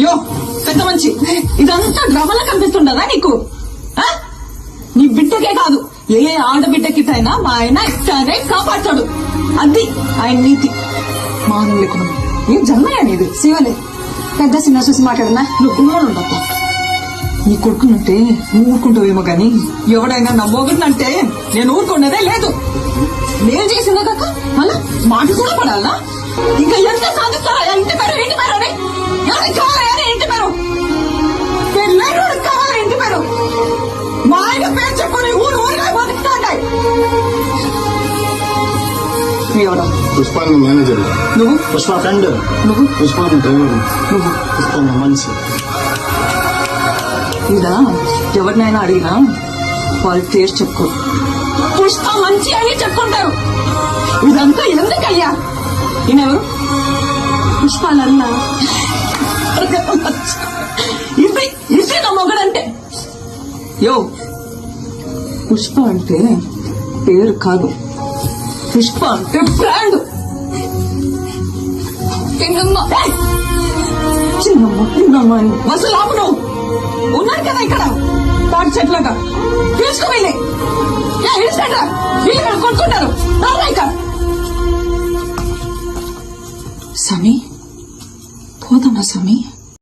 యో పెద్ద మంచి ఇదంతా డ్రామాలా కనిపిస్తుండదా నీకు? నీ బిడ్డకే కాదు ఏ ఆడబిడ్డకిటైనా మా ఆయన ఇట్టానే కాపాడతాడు. అది ఆయన నీతి. మానవ లేకుండా ఏం జన్మయ్యా నీది? శివలే పెద్ద సినిమా చూసి మాట్లాడనా? నువ్వు ఉండప్ప. నీ కొడుకునంటే నువ్వు ఊరుకుంటావేమో గాని ఎవడైనా నా మొగుడినంటే నేను ఊరుకున్నదే లేదు. నేను చేసిందే కాక మళ్ళా మాట కూడా పడాలా? ఇంకా ఎంత సాధిస్తారా? ఇంటి పేరు ఇంటి పేరు అని కావాలా? ఇంటి పేరు పెళ్ళైనోడు కావాలా? ఇంటి పేరు మా ఆయన పేరు చెప్పుకొని ఊరు ఊరిగా బతుకుతాంటాయి. ఎవడా? పుష్ప మేనేజర్. నువ్వు? పుష్ప ఫ్రెండ్. నువ్వు? పుష్ప డ్రైవర్. నువ్వు? పుష్ప మనిషి. ఇదా ఎవరినైనా అడిగినా వాళ్ళ పేరు చెప్పుకో. పుష్ప మంచి అని చెప్పుకుంటారు. ఇదంతా ఎందుకయ్యా? ఈయనెవరు? పుష్పాలన్నా ఇది ఇది నా మొగడంటే. యో పుష్ప అంటే పేరు కాదు, పుష్ప అంటే బ్రాండ్. చిన్నమ్మ అని అసలు ఆపు. నువ్వు ఉన్నారు కదా ఇక్కడ తాటి చెట్లుగా తీసుకుపోయి ఇడిసా వీళ్ళు కొట్టుకుంటారు. సమీ పోదామా సమీ?